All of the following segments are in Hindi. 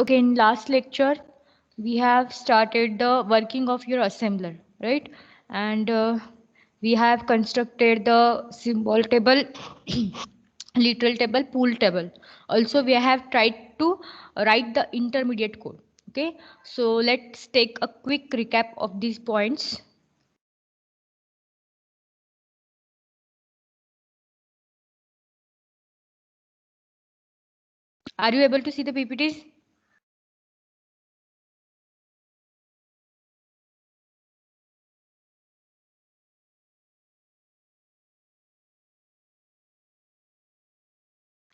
Okay, in last lecture, we have started the working of your assembler, right? And we have constructed the symbol table, literal table, pool table. Also, we have tried to write the intermediate code. Okay, so let's take a quick recap of these points. Are you able to see the PPTs?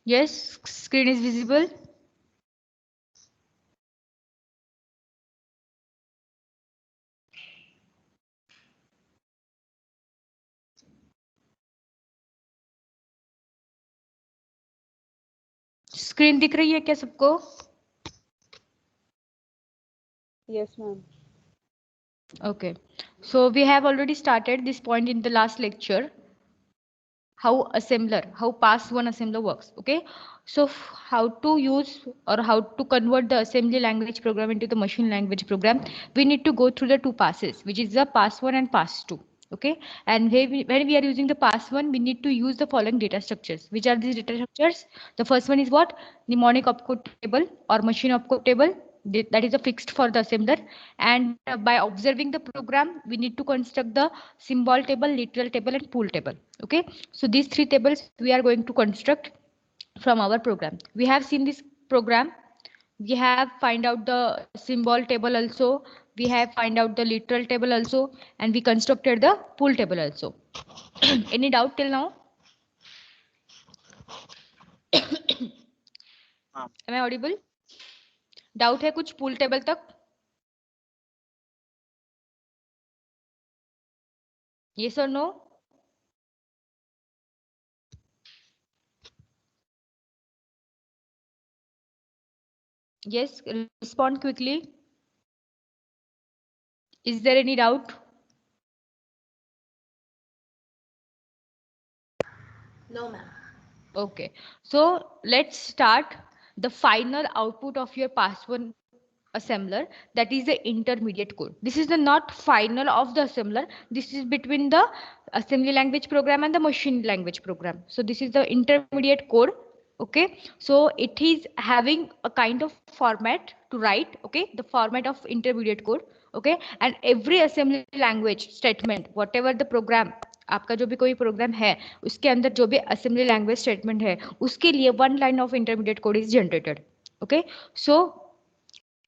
Yes, screen is visible. Screen दिख रही है क्या सबको? Yes, ma'am. Okay, so we have already started this point in the last lecture. How pass one assembler works. Okay, so how to use or how to convert the assembly language program into the machine language program, we need to go through the two passes, which is the pass one and pass two. Okay, and when we are using the pass one, we need to use the following data structures. Which are these data structures? The first one is what? Mnemonic opcode table or machine opcode table. That is a fixed for the assembler, and by observing the program we need to construct the symbol table, literal table, and pool table. Okay, so these three tables we are going to construct from our program. We have seen this program, we have find out the symbol table also, we have find out the literal table also, and we constructed the pool table also. Any doubt till now? Am I audible? Doubt है कुछ पूल टेबल तक? Yes or no? Yes, respond quickly. Is there any doubt? No, ma'am. Okay, so let's start the final output of your pass1 assembler, that is the intermediate code. This is the not final of the assembler. This is between the assembly language program and the machine language program. So this is the intermediate code. Okay, so it is having a kind of format to write. Okay, the format of intermediate code. Okay, and every assembly language statement, whatever the program, आपका जो भी कोई प्रोग्राम है उसके अंदर जो भी असेंबली लैंग्वेज स्टेटमेंट है उसके लिए one line of intermediate code is generated. Okay, so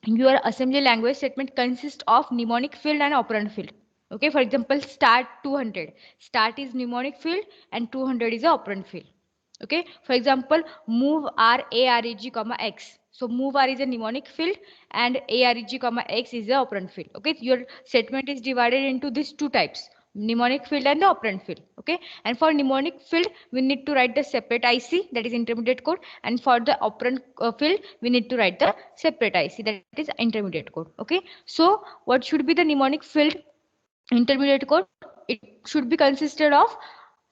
your assembly language statement consists of mnemonic field and operand field. Okay, for example, start 200. Start is mnemonic field and 200 is a operand field. Okay, for example, move r a r e g comma x. So move r is a mnemonic field and a r e g comma x is a operand field. Okay, your statement is divided into these two types, mnemonic field and the operand field. Okay, and for mnemonic field we need to write the separate IC, that is intermediate code, and for the operand field we need to write the separate IC, that is intermediate code. Okay, so what should be the mnemonic field intermediate code? It should be consisted of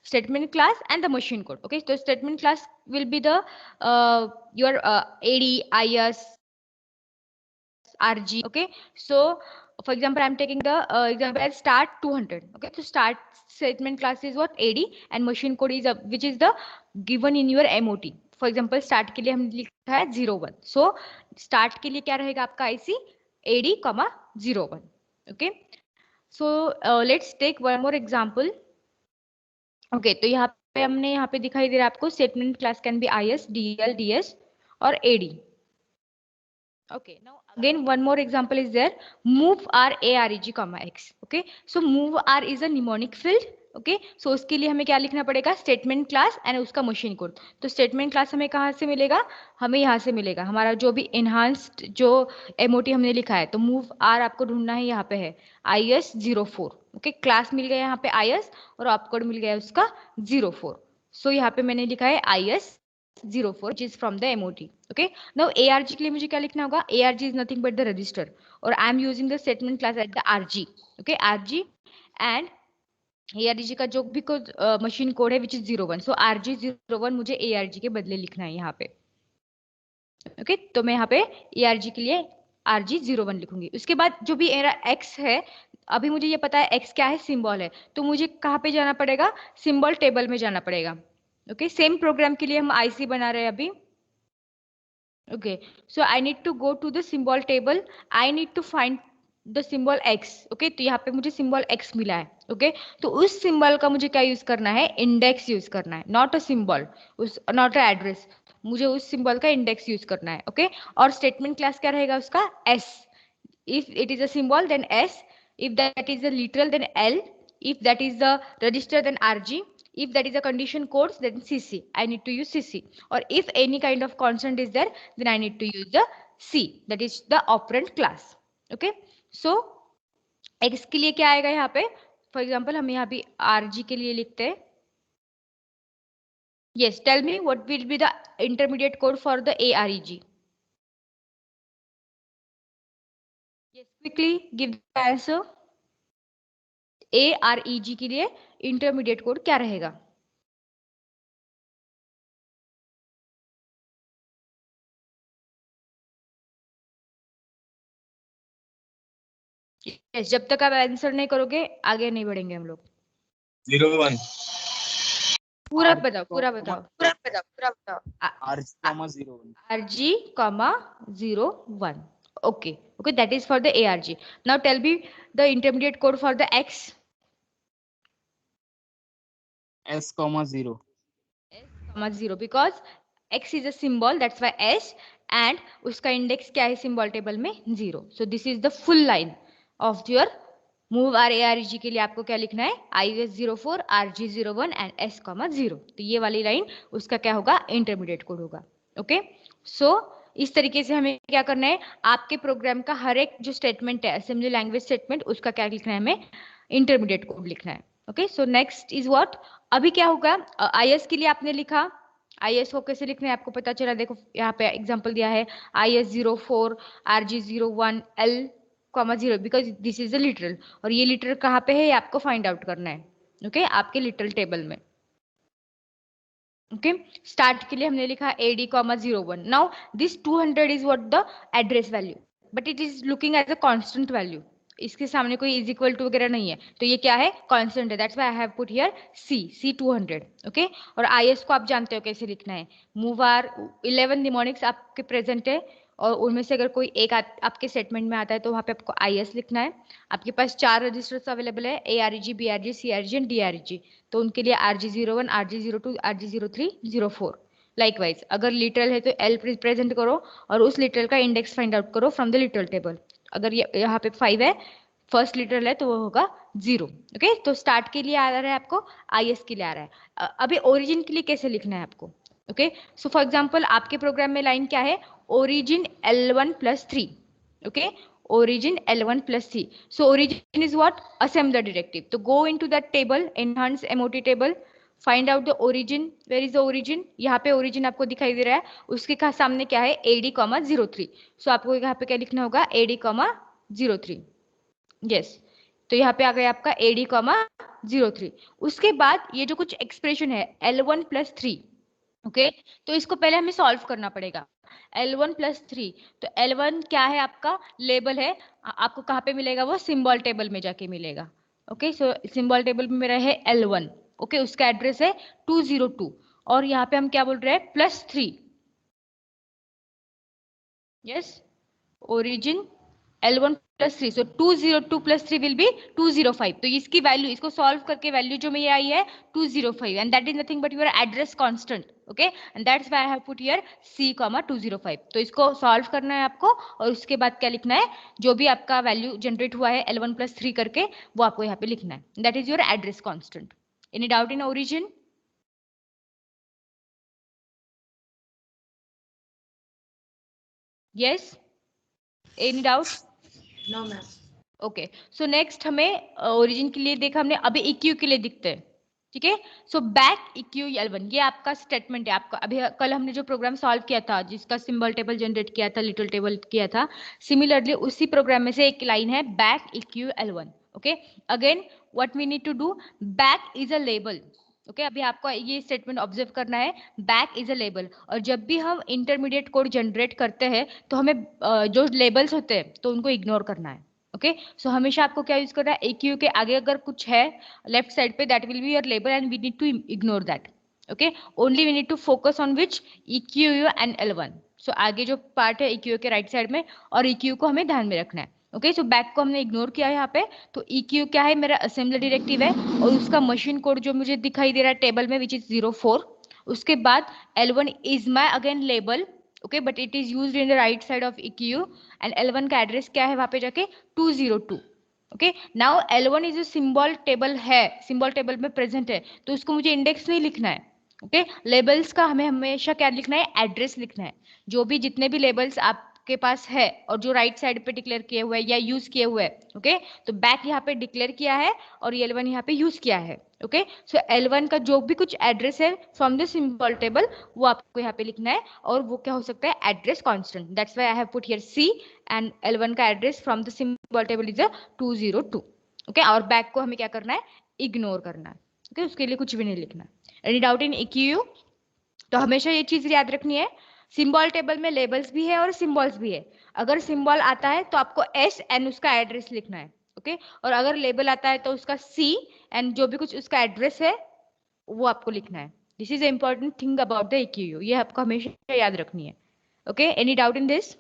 statement class and the machine code. Okay, so statement class will be the your AD, IS, RG. Okay, so for example I'm taking the example as start 200. Okay, so start statement class is what? AD, and machine code is which is the given in your MOT. For example, start के लिए हम लिखा है 01. So start के लिए क्या रहेगा आपका IC? AD, 01. Okay, so let's take one more example. Okay, तो यहाँ पे हमने यहाँ पे दिखाई दे रहा है आपको statement class can be IS, DL, DS और AD. Okay, now again one more example is there. Move r a r e g comma x. Okay, so move r is a mnemonic field. Okay, so उसके लिए हमें क्या लिखना पड़ेगा? स्टेटमेंट क्लास एंड उसका मशीन कोड. तो स्टेटमेंट क्लास हमें कहाँ से मिलेगा? हमें यहाँ से मिलेगा. हमारा जो भी एनहांस्ड जो एमओटी हमने लिखा है, तो मूव आर आपको ढूंढना है, यहाँ पे है IS04. ओके, क्लास मिल गया यहाँ पे IS और ऑपकोड मिल गया उसका 04. सो यहाँ पे मैंने लिखा है IS04 which is from the MOT. Okay, now ARG के लिए मुझे क्या लिखना होगा? ARG is nothing but the register, or I am using the statement class at the RG. Okay, RG and ARG का जो भी कोड मशीन कोड है which is 01. So RG 01 मुझे ARG के बदले लिखना है यहाँ पे. ओके तो मैं यहाँ पे ARG के लिए RG01 लिखूंगी। उसके बाद जो भी मेरा x है, अभी मुझे ये पता है x क्या है, सिंबल है, तो मुझे कहाँ पे जाना पड़ेगा, सिंबल टेबल में जाना पड़ेगा। ओके सेम प्रोग्राम के लिए हम IC बना रहे हैं अभी। Okay, so I need to go to the symbol table. I need to find the symbol x. Okay, तो यहाँ पे मुझे symbol x मिला है. Okay, तो उस symbol का मुझे क्या use करना है, index use करना है, not a symbol, not a address. मुझे उस symbol का index use करना है. Okay, और statement class क्या रहेगा उसका, s. If it is a symbol, then s. If that is a literal, then l. If that is the register, then rg. If that is a condition codes, then cc. I need to use cc. Or if any kind of constant is there, then I need to use the c. That is the operand class. Okay. So x के लिए क्या आएगा यहाँ पे? For example, हम यहाँ भी rg के लिए लिखते हैं. Yes, tell me what will be the intermediate code for the AREG. Yes, quickly give the answer. AREG के लिए इंटरमीडिएट कोड क्या रहेगा? yes, जब तक आप आंसर नहीं करोगे आगे नहीं बढ़ेंगे हम लोग. 01 पूरा बताओ, पूरा बताओ, पूरा बताओ, पूरा बताओ. RG, 01. Okay, okay, that is for the ARG. Now tell me the intermediate code for the X. S,0. S,0 because X is a symbol, that's why S, and उसका index क्या है symbol table में 0. So this is the full line of your move ARG के लिए आपको क्या लिखना है, IS04, RG01 and S,0. तो ये वाली लाइन उसका क्या होगा, इंटरमीडिएट कोड होगा. ओके सो इस तरीके से हमें क्या करना है, आपके प्रोग्राम का हर एक जो स्टेटमेंट है, असेंबली लैंग्वेज स्टेटमेंट, उसका क्या लिखना है, हमें इंटरमीडिएट कोड लिखना है. Okay so next is what, अभी क्या होगा, IS के लिए आपने लिखा, IS को कैसे लिखना है आपको पता चला. देखो यहाँ पे एग्जांपल दिया है IS04, RG01, L,0 because this is a literal, और ये लिटरल कहाँ पे है ये आपको फाइंड आउट करना है. ओके आपके लिटरल टेबल में. ओके स्टार्ट के लिए हमने लिखा AD,01. Now this 200 is what the address value, but it is looking as a constant value. इसके सामने कोई इज इक्वल टू वगैरह नहीं है, तो ये क्या है, कांस्टेंट है. That's why I have put here C 200. Okay और IS को आप जानते हो कैसे लिखना है. मूव आर 11 निमोनिक्स आपके प्रेजेंट है, और उनमें से अगर कोई एक आपके स्टेटमेंट में आता है तो वहाँ पे आपको IS लिखना है. आपके पास 4 रजिस्टर्स अवेलेबल है, AREG, BRG, CRG and DRG. तो उनके लिए RG01, RG02, RG03, 04. लाइकवाइज अगर लिटरल है तो L प्रेजेंट करो और उस लिटरल का इंडेक्स फाइंड आउट करो फ्रॉम द लिटरल टेबल. अगर यहाँ पे 5 है, फर्स्ट लिटरल है, तो वो होगा 0. ओके तो स्टार्ट के लिए आ रहा है आपको, IS के लिए आ रहा है. अभी ओरिजिन के लिए कैसे लिखना है आपको. ओके सो फॉर एग्जाम्पल आपके प्रोग्राम में लाइन क्या है, origin L1+3. okay origin L1+3. so origin is what, assembler directive. तो go into that table, enhance MOT table, find out the origin. where is the origin, यहाँ पे origin आपको दिखाई दे रहा है, उसके सामने क्या है, AD,03. so आपको यहाँ पे क्या लिखना होगा, AD,03. yes तो यहाँ पे आ गया आपका AD,03. उसके बाद ये जो कुछ एक्सप्रेशन है L1+3. ओके तो इसको पहले हमें सॉल्व करना पड़ेगा. L1+3, तो L1 क्या है, आपका लेबल है. आपको कहाँ पे मिलेगा, वो सिंबल टेबल में जाके मिलेगा. ओके सो सिंबल टेबल में मेरा है L1. ओके उसका एड्रेस है 202, और यहाँ पे हम क्या बोल रहे हैं, +3. Yes origin L1+3. so 202 + 3 will be 205. तो इसकी वैल्यू, इसको सॉल्व करके वैल्यू जो में आई है 205, and that is nothing but your address constant. okay and that's why I have put here C, 205. तो इसको सॉल्व करना है आपको, और उसके बाद क्या लिखना है, जो भी आपका वैल्यू जनरेट हुआ है L1+3 करके, वो आपको यहाँ पे लिखना है. that is your address constant. any doubt in origin? yes any doubt? No, ma'am. Okay so next हमें ओरिजिन के लिए देखा हमने, अभी EQ के लिए दिखते हैं. ठीक है सो बैक EQ L1, ये आपका स्टेटमेंट है. आपका अभी कल हमने जो प्रोग्राम सॉल्व किया था, जिसका सिंबल टेबल जनरेट किया था, लिटिल टेबल किया था, सिमिलरली उसी प्रोग्राम में से एक लाइन है back EQ L1. Okay again what we need to do, back is a label. Okay अभी आपको ये स्टेटमेंट ऑब्जर्व करना है, बैक इज अ लेबल। और जब भी हम इंटरमीडिएट कोड जनरेट करते हैं तो हमें जो लेबल्स होते हैं तो उनको इग्नोर करना है। ओके सो हमेशा आपको क्या यूज करना है, AQ के आगे अगर कुछ है लेफ्ट साइड पे, that will be your label and we need to ignore that. Okay only we need to focus on which EQ and L1। So आगे जो पार्ट है EQ के राइट साइड में और EQ को हमें ध्यान में रखना है। ओके सो बैक को हमने इग्नोर किया है यहाँ पे। तो EQ क्या है, मेरा असेंबली डायरेक्टिव है और उसका मशीन कोड जो मुझे दिखाई दे रहा है टेबल में विच इज 04। उसके बाद L1 is my again label, okay but it is used in the right side of EQ and L1 का एड्रेस क्या है वहां पे जाके 202। Okay now L1 is symbol table है, सिंबल टेबल में प्रेजेंट है तो उसको मुझे इंडेक्स नहीं लिखना है। ओके लेबल्स का हमें हमेशा क्या लिखना है, एड्रेस लिखना है। जो भी जितने भी लेबल्स आपके पास है और जो राइट साइड पे डिक्लेयर किए हुए हैं या यूज किए हुए हैं, ओके तो बैक यहाँ पे डिक्लेयर किया है और L1 यहाँ पे यूज किया है। ओके सो L1 का जो भी कुछ एड्रेस है फ्रॉम द सिंबल टेबल वो आपको यहाँ पे लिखना है और वो क्या हो सकता है, address constant. That's why I have put here C and L1 का address from the symbol table is 202। Okay और बैक को हमें क्या करना है, इग्नोर करना है। ओके उसके लिए कुछ भी नहीं लिखना है। एनी डाउट इन EQ? तो हमेशा ये चीज याद रखनी है, सिंबल टेबल में लेबल्स भी है और सिंबल्स भी है। अगर सिंबल आता है तो आपको S एंड उसका एड्रेस लिखना है। ओके और अगर लेबल आता है तो उसका C एंड जो भी कुछ उसका एड्रेस है वो आपको लिखना है। This is important thing about the EQ, ये आपको हमेशा याद रखनी है। Okay any doubt in this?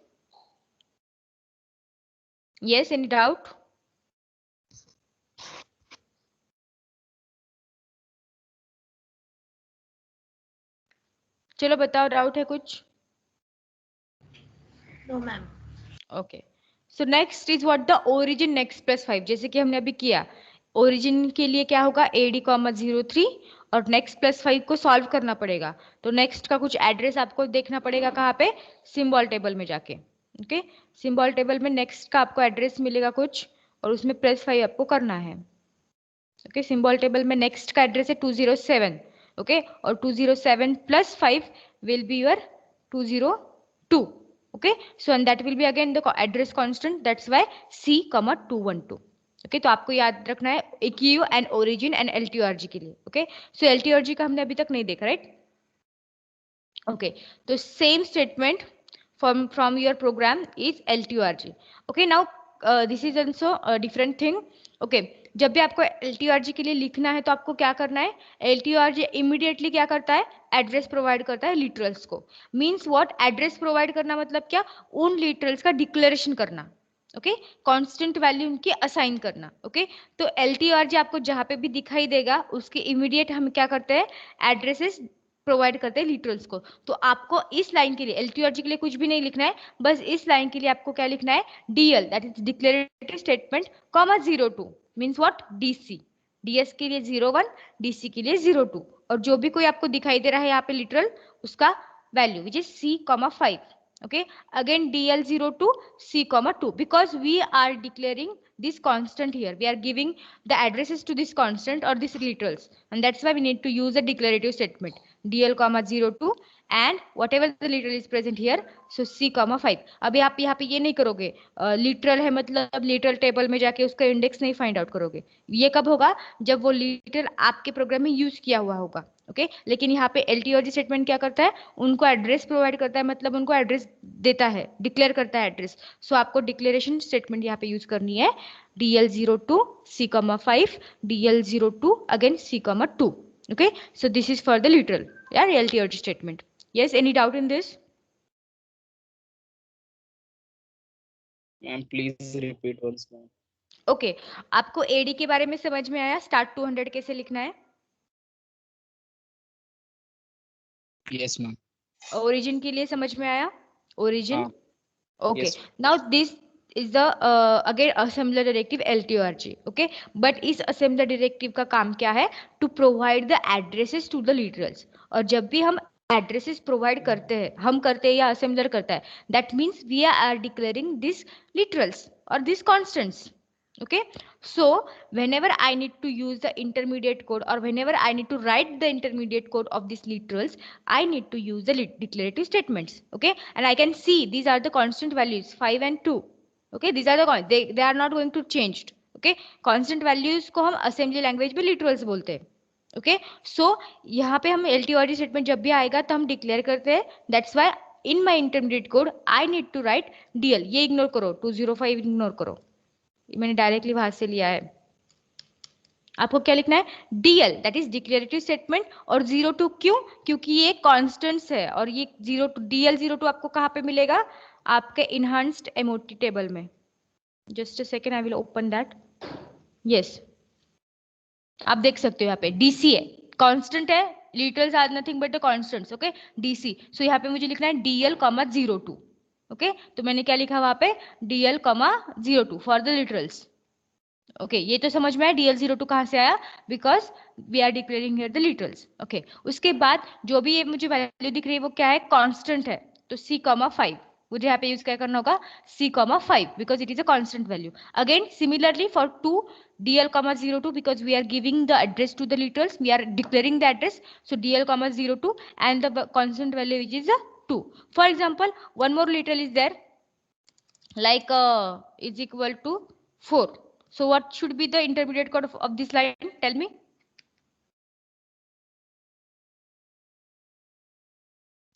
Yes any doubt? चलो बताओ, डाउट है कुछ? No ma'am. Okay so next is what the origin next plus 5। जैसे कि हमने अभी किया, ओरिजिन के लिए क्या होगा, AD,03 और नेक्स्ट प्लस 5 को सॉल्व करना पड़ेगा। तो नेक्स्ट का कुछ एड्रेस आपको देखना पड़ेगा कहाँ पे, सिंबल टेबल में जाके। ओके सिंबल टेबल में नेक्स्ट का आपको एड्रेस मिलेगा कुछ और उसमें प्लस 5 आपको करना है। ओके सिंबल टेबल में नेक्स्ट का एड्रेस है 207। ओके और 207 plus 5 will be your 202। okay so and that will be again the address constant, that's why C, 212। okay तो आपको याद रखना है EQ and origin and LTRG के लिए। okay so LTRG का हमने अभी तक नहीं देखा, राइट? okay तो same statement from your program is LTRG। okay now this is also a different thing। okay जब भी आपको LTRG के लिए लिखना है तो आपको क्या करना है, LTRG इमीडिएटली क्या करता है, एड्रेस प्रोवाइड करता है लिटरल्स को। मीन्स व्हाट, एड्रेस प्रोवाइड करना मतलब क्या, उन लिटरल्स का डिक्लेरेशन करना। ओके कांस्टेंट वैल्यू उनकी असाइन करना। ओके तो LTRG आपको जहां पे भी दिखाई देगा उसके इमीडिएट हम क्या करते हैं, एड्रेसेस प्रोवाइड करते हैं लिटरल्स को। तो आपको इस लाइन के लिए LTRG के लिए कुछ भी नहीं लिखना है, बस इस लाइन के लिए आपको क्या लिखना है, DL that is declarative statement, 02 means what, DC। DS के लिए 01, DC के लिए 02 और जो भी कोई आपको दिखाई दे रहा है यहाँ पे लिटरल उसका value which is C, 5। okay again DL02 C, 2 because we are declaring this constant here, we are giving the addresses to this constant or this literals and that's why we need to use a declarative statement DL, 02 and whatever the literal is present here, so C, 5। अभी आप यहाँ पे ये नहीं करोगे, लिटरल है मतलब लिटरल टेबल में जाके उसका इंडेक्स नहीं फाइंड आउट करोगे। ये कब होगा, जब वो लिटरल आपके प्रोग्राम में यूज किया हुआ होगा। ओके लेकिन यहाँ पे LTRG स्टेटमेंट क्या करता है, उनको एड्रेस प्रोवाइड करता है, मतलब उनको एड्रेस देता है, डिक्लेयर करता है एड्रेस। सो आपको डिक्लेरेशन स्टेटमेंट यहाँ पे यूज करनी है, DL02 C, 5 DL02 again C, 2। okay so this is for the literal LTRG statement। yes any doubt in this? Ma'am, please repeat once more. okay आपको AD के बारे में समझ में आया, स्टार्ट 200 कैसे लिखना है? Yes, ma'am. ओरिजिन के लिए समझ में आया, origin? okay Yes. now this is the again assembler directive LTRG। okay but इस assembler directive का काम क्या है, to provide the addresses to the literals। और जब भी हम एड्रेसेस प्रोवाइड करते हैं, हम करते हैं या असेंबलर करता है, that means we are declaring this literals और this constants. okay so whenever I need to use the intermediate code or whenever I need to write the intermediate code of these literals, I need to use the declarative statements। okay and I can see these are the constant values 5 and 2। okay these are the they are not going to change। okay constant values को हम assembly language में literals बोलते हैं। ओके सो यहाँ पे हम LTORG स्टेटमेंट जब भी आएगा तो हम डिक्लेयर करते हैं. That's why in my intermediate code I need to write DL. ये इग्नोर करो, 205 इग्नोर करो, मैंने डायरेक्टली वहां से लिया है. आपको क्या लिखना है? DL, that is declarative statement. और 02 क्यों? क्योंकि ये कॉन्स्टेंट्स है और ये 02 DL02 आपको कहाँ पे मिलेगा? आपके इनहांस्ड एमओटी टेबल में. Just a second, I will open that. Yes, आप देख सकते हो यहाँ पे DC है, कांस्टेंट है, literals are nothing but the constants. Okay DC. So यहाँ पे मुझे लिखना है DL, 02. ओके तो मैंने क्या लिखा वहां पे? DL, 02 for the literals. Okay ये तो समझ में आया DL02 कहाँ से आया, because we are declaring here the literals. Okay उसके बाद जो भी ये मुझे वैल्यू दिख रही है वो क्या है? कांस्टेंट है. तो C, 5 मुझे यहाँ पे यूज क्या करना होगा? C, 5 because it is a constant value. Again similarly for 2 DL, 02 because we are giving the address to the literals, we are declaring the address. So DL, 02 and the constant value which is a 2. For example, one more literal is there, like is equal to 4. So what should be the intermediate code of this line? Tell me.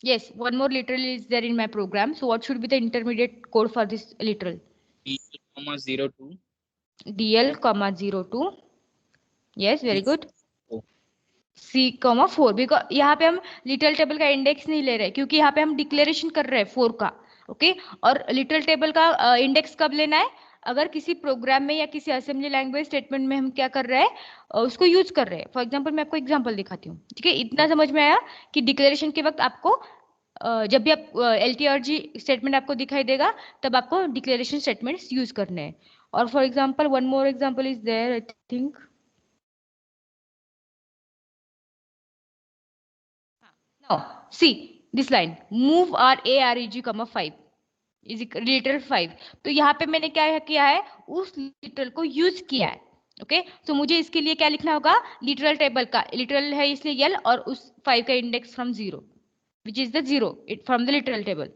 Yes, one more literal is there in my program. So what should be the intermediate code for this literal? DL, 02. DL, 02. Yes, very good. Oh. C, 4 because यहाँ पे हम लिटल टेबल का इंडेक्स नहीं ले रहे क्योंकि यहाँ पे हम डिक्लेरेशन कर रहे हैं 4 का. ओके और लिटल टेबल का इंडेक्स कब लेना है? अगर किसी प्रोग्राम में या किसी असेंबली लैंग्वेज स्टेटमेंट में हम क्या कर रहे हैं? उसको यूज कर रहे हैं. फॉर एग्जांपल मैं आपको एग्जांपल दिखाती हूँ. ठीक है इतना समझ में आया कि डिक्लेरेशन के वक्त आपको जब भी आप LTRG स्टेटमेंट आपको दिखाई देगा तब आपको डिक्लेरेशन स्टेटमेंट्स यूज करने हैं. और for example one more example is there, I think. Now, see this line, move our areg, 5 is literal 5. तो यहाँ पे मैंने क्या किया है? उस लिटरल को यूज किया है. ओके तो मुझे इसके लिए क्या लिखना होगा? लिटरल टेबल का लिटरल है इसलिए L और उस 5 का index from 0 which is the 0 it from the literal table.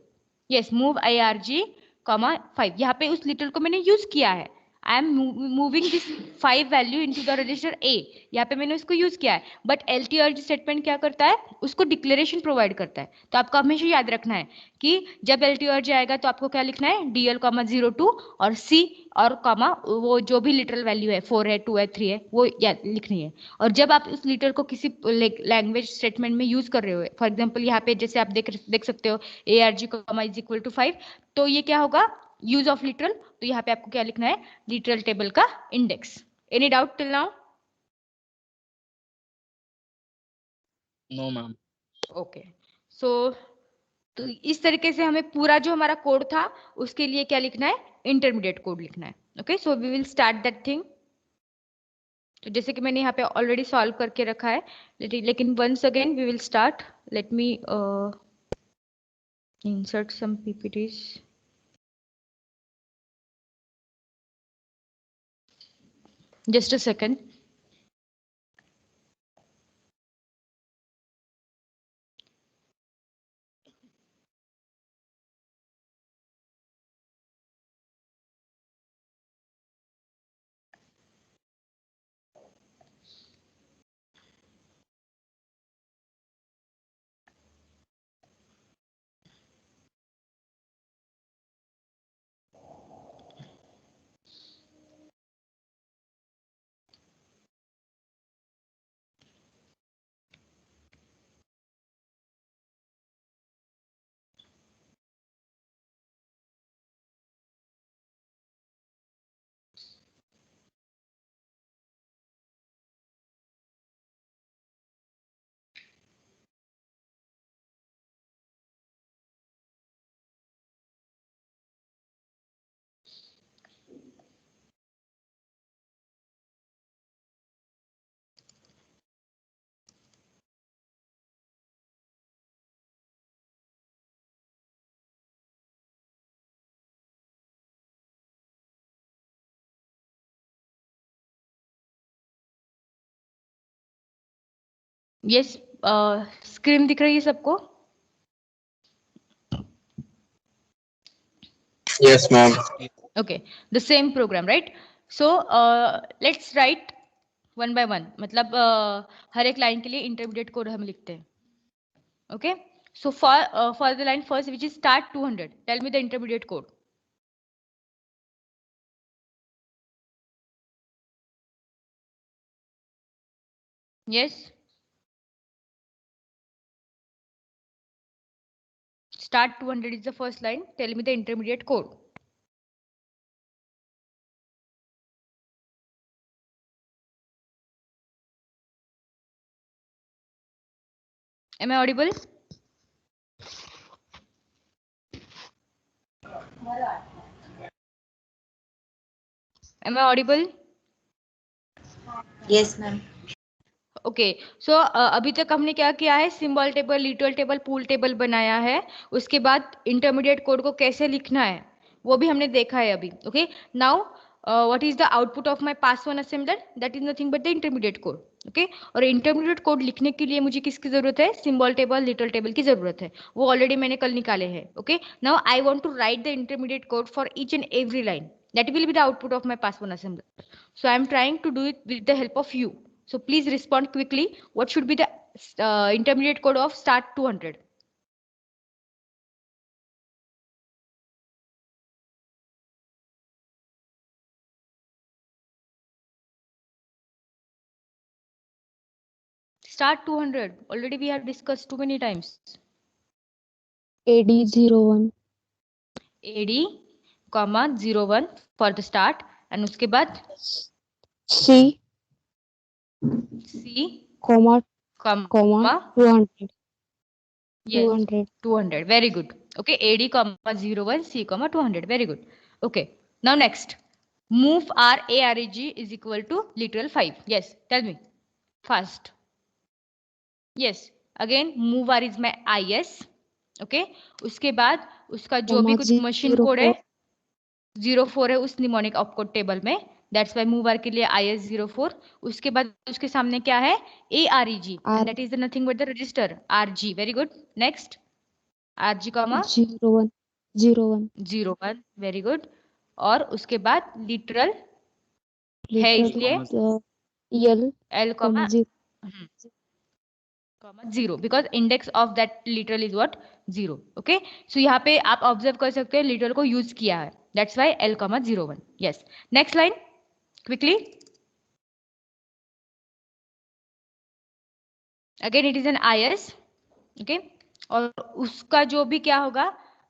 Yes move IRG, 5. यहाँ पे उस लिटरल को मैंने यूज किया है. I am moving this 5 value into the register A. यहाँ पे मैंने उसको यूज किया है. बट LTRG स्टेटमेंट क्या करता है? उसको डिक्लेरेशन प्रोवाइड करता है. तो आपको हमेशा याद रखना है कि जब LTRG आएगा तो आपको क्या लिखना है? DL, 02 और C और कॉमा वो जो भी लिटरल वैल्यू है 4 है 2 है 3 है वो याद लिखनी है. और जब आप उस लिटरल को किसी लैंग्वेज स्टेटमेंट में यूज कर रहे हो, फॉर एग्जाम्पल यहाँ पे जैसे आप देख सकते हो ARG, इज इक्वल टू 5, तो ये क्या होगा? Use of literal. तो यहाँ पे आपको क्या लिखना है? लिटरल टेबल का index. Any doubt till now? No, ma'am. Okay सो तो इस तरीके से हमें पूरा जो हमारा कोड था उसके लिए क्या लिखना है? इंटरमीडिएट कोड लिखना है. Okay so we will start that thing. तो जैसे कि मैंने यहाँ पे ऑलरेडी सॉल्व करके रखा है, लेकिन once again we will start. Let me insert some PPTs. Just a second. Yes screen दिख रही है सबको? Yes, ma'am. Okay, the same program, right? So let's write one by one, मतलब हर एक लाइन के लिए इंटरमीडिएट कोड हम लिखते हैं. Okay, so for the line first which is start 200, tell me the intermediate code. Yes, start 200 is the first line. Tell me the intermediate code. Am I audible? Am I audible? Yes, ma'am. Okay, so अभी तक हमने क्या किया है, symbol table, literal table, pool table बनाया है. उसके बाद इंटरमीडिएट कोड को कैसे लिखना है वो भी हमने देखा है अभी. Okay, now what is the output of my pass one assembler, that is nothing but the intermediate code. Okay, और इंटरमीडिएट कोड लिखने के लिए मुझे किसकी जरूरत है, सिंबल टेबल, लिटरल टेबल की जरूरत है. वो ऑलरेडी मैंने कल निकाले हैं. Okay, now I want to write the intermediate code for each and every line, that will be the output of my pass one assembler. So I am trying to do it with the help of you. So please respond quickly. What should be the intermediate code of start 200? Start 200. Already we have discussed too many times. AD01. AD, comma 01 for the start, and उसके बाद C, C, comma, comma 200. yes, 200. 200. Very good. Okay, AD, comma 01, C, comma 200. Very good. Okay, now next. Move R A R E G is equal to literal 5. Yes, tell me fast. Yes, again move R is my IS. Okay, उसके बाद उसका जो भी कुछ मशीन कोड है 04 है उस निमोनिक ऑपकोड टेबल में, दैट्स व्हाई मूव आर के लिए IS 04. उसके बाद उसके सामने क्या है, AREG, and that is nothing but the register RG. Very good. Next RG comma 01. 01. 01. Very good. और उसके बाद लिटरल है इसलिए L comma 0, because index of that literal is what 0. Okay, सो यहाँ पे आप ऑब्जर्व कर सकते हैं लिटरल को यूज किया है, that's why L, 01. Yes, next line quickly. Again it is an IS. Okay, और उसका जो भी क्या होगा,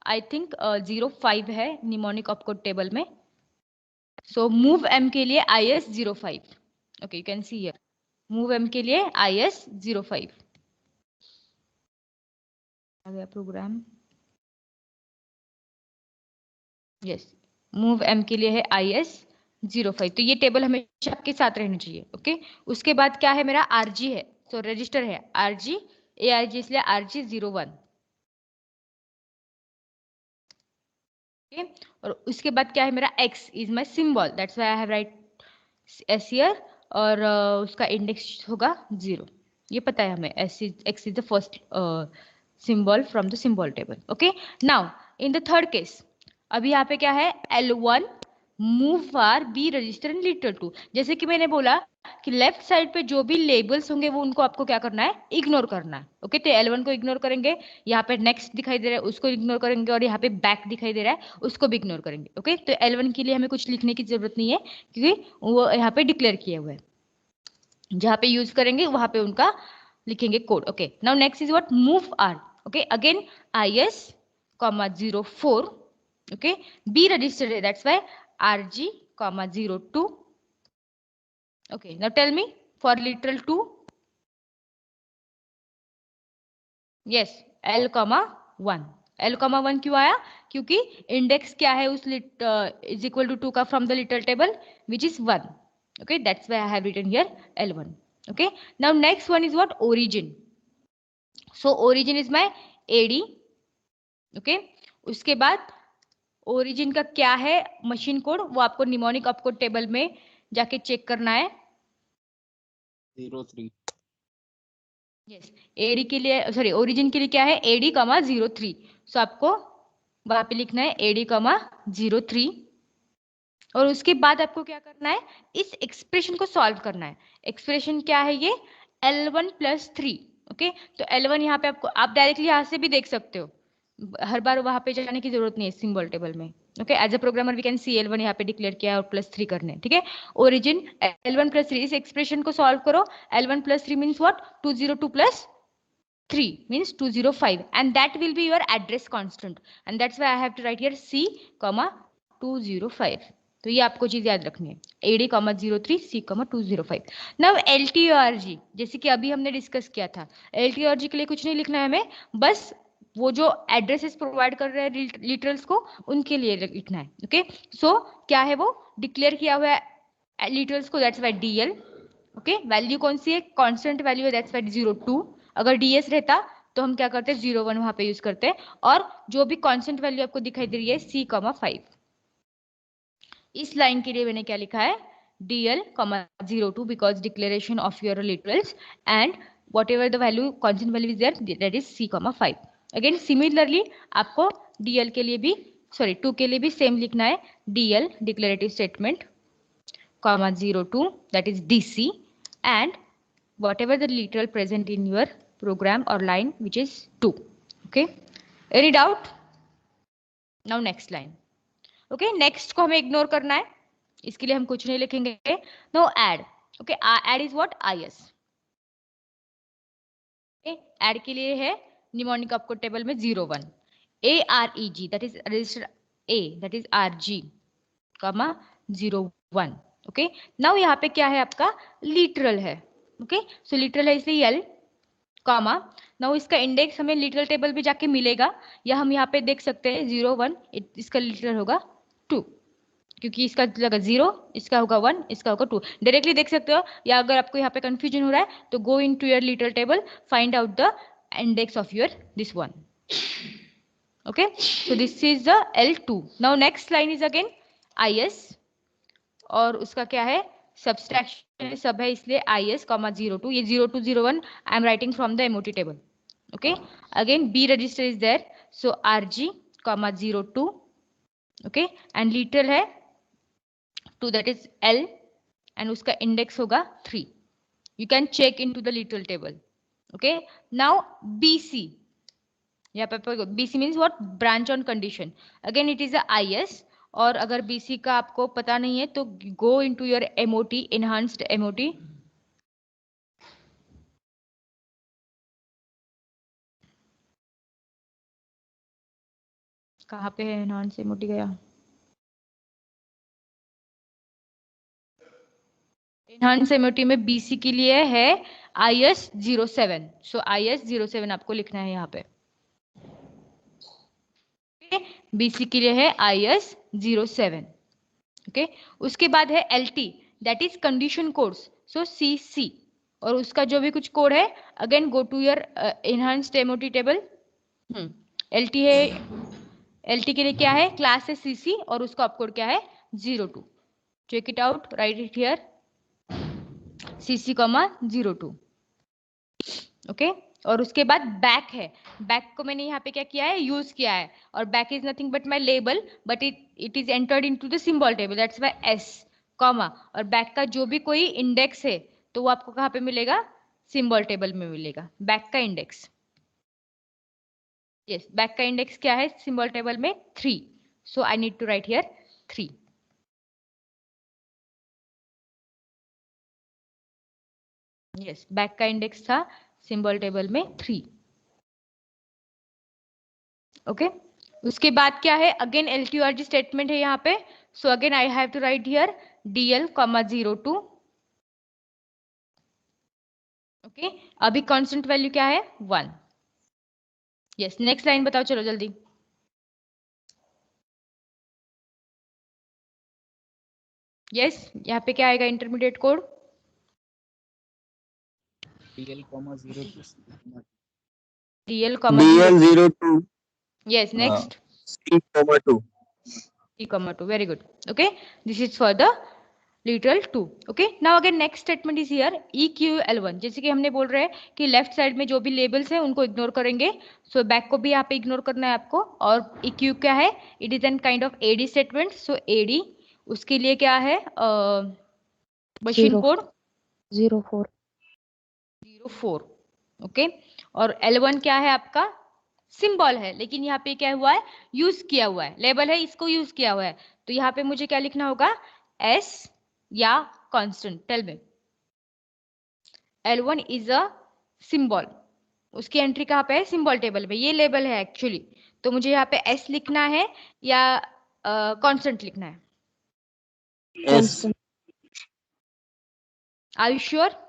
आई थिंक 05 है निमोनिक ऑपकोड टेबल में. सो मूव M के लिए IS 05. Okay, you can see here move M के लिए IS 05 आ गया प्रोग्राम. यस, मूव M के लिए है IS 05. तो ये टेबल हमेशा आपके साथ रहनी चाहिए. ओके, उसके बाद क्या है मेरा RG है, सो रजिस्टर है RG ARG, इसलिए RG 01. ओके, और उसके बाद क्या है मेरा X is my symbol, that's why I have right S here. और उसका इंडेक्स होगा 0. ये पता है हमें, X is the first symbol from the symbol table. Okay, now in the third case, अभी यहाँ पे क्या है, L1 move var B register and literal 2. जैसे कि मैंने बोला कि लेफ्ट साइड पे जो भी लेबल्स होंगे वो उनको आपको क्या करना है, इग्नोर करना है. ओके, तो L1 को इग्नोर करेंगे, यहाँ पे नेक्स्ट दिखाई दे रहा है उसको इग्नोर करेंगे, और यहाँ पे बैक दिखाई दे रहा है उसको भी इग्नोर करेंगे. ओके, तो L1 के लिए हमें कुछ लिखने की जरूरत नहीं है क्योंकि वो यहाँ पे डिक्लेयर किए हुए हैं. जहाँ पे यूज करेंगे वहां पे उनका लिखेंगे code. Okay, now next is what, move R. Okay, again IS, 04. Okay, B registered है, that's why RG, 02. Okay, now tell me for literal 2. Yes, L, 1. L, 1 क्यों आया, क्योंकि इंडेक्स क्या है उस इज इक्वल टू 2 का from the literal table which is 1. Okay, that's why I have written here L1. Okay, now next one is what, origin. So origin is my AD. Okay, उसके बाद origin का क्या है मशीन कोड, वो आपको निमोनिक ऑपकोड टेबल में जाके चेक करना है. 03. यस, AD के लिए, सॉरी origin के लिए क्या है, AD, 03. सो आपको वहां पे लिखना है AD, 03. और उसके बाद आपको क्या करना है, इस एक्सप्रेशन को सॉल्व करना है। एक्सप्रेशन क्या है ये, L1 + 3। ओके, तो L1 यहाँ पे आपको, आप डायरेक्टली यहाँ से भी देख सकते हो, हर बार वहां पे जाने की जरूरत नहीं है सिंबल टेबल में। Okay, as a programmer we can see L1 यहाँ पे डिक्लेयर किया है और +3 करने, ठीक है। ओरिजिन L1 + 3, इस एक्सप्रेशन को सॉल्व करो। L1 + 3 means what, 202 + 3 means 205, and that will be your address constant, and that's why I have to write here C, 205। तो ये आपको चीज याद रखनी है, AD, 03, C, 205। नाउ LTORG, जैसे कि अभी हमने डिस्कस किया था, LTORG के लिए कुछ नहीं लिखना है हमें, बस वो जो एड्रेसेस प्रोवाइड कर रहे हैं लिटरल्स को, उनके लिए लिखना है। ओके, सो क्या है वो डिक्लेयर किया हुआ है लिटरल्स को, that's why DL। Okay, value कौन सी है, कांस्टेंट वैल्यू है, दैट्स वाई 02। अगर DS रहता तो हम क्या करते हैं, 01 वहां पे यूज करते हैं। और जो भी कांस्टेंट वैल्यू आपको दिखाई दे रही है C, 5, इस लाइन के लिए मैंने क्या लिखा है, DL, 02, because declaration of your literals, and whatever the value constant value is there, that is C, 5। Again similarly आपको DL के लिए भी, सॉरी 2 के लिए भी सेम लिखना है, DL declarative statement, 02, that is DC, and whatever the literal present in your program or line, which is 2. Okay, any doubt? Now next line. Okay, next को हमें ignore करना है, इसके लिए हम कुछ नहीं लिखेंगे। Now add. Okay, add is what, IS. Okay, add के लिए है निमोनिक आपको टेबल में 01, AREG, that is register A, that is RG, 01। Okay, now यहाँ पे क्या है, आपका लिटरल है। ओके, सो लिटरल है इसलिए L, कॉमा, नाउ इसका इंडेक्स हमें लिटरल टेबल भी जाके मिलेगा, या हम यहाँ पे देख सकते हैं 01, इसका लिटरल होगा 2, क्योंकि इसका लगा 0, इसका होगा 1, इसका होगा 2, डायरेक्टली देख सकते हो। या अगर आपको यहाँ पे कंफ्यूजन हो रहा है तो go in to your literal table, find out the index of your this one. Okay, so this is the L2। Now next line is again IS, और उसका क्या है, सब्सट्रैक्शन सब है, इसलिए IS, 02, ये 02, 01 I am writing from the MOT table. Okay, again B register is there, so RG, 02। Okay, and literal है 2, दैट इज L, एंड उसका इंडेक्स होगा 3। You can check into the literal table. Okay, now BC, यहाँ पे BC means what, branch on condition, again it is a IS, और अगर BC का आपको पता नहीं है तो गो into your MOT, enhanced MOT. कहाँ पे है एनहांस्ड एमओटी, गया एनहांस्ड एमओटी में BC के लिए है IS 07, सो IS 07 आपको लिखना है यहाँ पे। BC के लिए है IS 07। ओके, उसके बाद है LT, that is condition codes, so CC, और उसका जो भी कुछ कोड है, again go to your enhanced MOT table. LT है, LT के लिए क्या है, क्लास है CC, और उसका ऑपकोड क्या है 02। Check it out, write it here, CC, 02। Okay, और उसके बाद बैक है, बैक को मैंने यहाँ पे क्या किया है, यूज किया है, और back is nothing but my label, but it is entered into the symbol table, that's why S, comma, और बैक का जो भी कोई इंडेक्स है तो वो आपको कहाँ पे मिलेगा, सिंबल टेबल में मिलेगा, बैक का इंडेक्स। यस, बैक का इंडेक्स क्या है सिंबल टेबल में, 3, so I need to write here 3। Yes, back का इंडेक्स था सिंबल टेबल में 3। ओके, उसके बाद क्या है, अगेन LTORG स्टेटमेंट है यहाँ पे, so again I have to write here DL, 02। Okay, अभी कांस्टेंट वैल्यू क्या है 1। यस, नेक्स्ट लाइन बताओ, चलो जल्दी। यस, यहाँ पे क्या आएगा intermediate code, DL, 02, DL, DL 02 yes, next C, 2 C, 2, very good. Okay, this is for the literal 2. Okay, now again next statement is here EQL1, जैसे कि हमने बोल रहे हैं कि लेफ्ट साइड में जो भी लेबल्स हैं उनको इग्नोर करेंगे, सो बैक को भी यहाँ पे इग्नोर करना है आपको। और EQ क्या है, it is an kind of AD statement, so AD उसके लिए क्या है मशीन Zero. कोड 04. 04, ओके। और L1 क्या है आपका, सिंबल है, लेकिन यहाँ पे क्या हुआ है, यूज किया हुआ है, लेबल है, इसको यूज किया हुआ है। तो यहाँ पे मुझे क्या लिखना होगा, S या constant, tell me. L1 is a symbol, उसकी एंट्री कहाँ पे है, सिंबल टेबल पे, ये लेबल है एक्चुअली। तो मुझे यहाँ पे S लिखना है या कांस्टेंट लिखना है, S. Constant. Are you sure?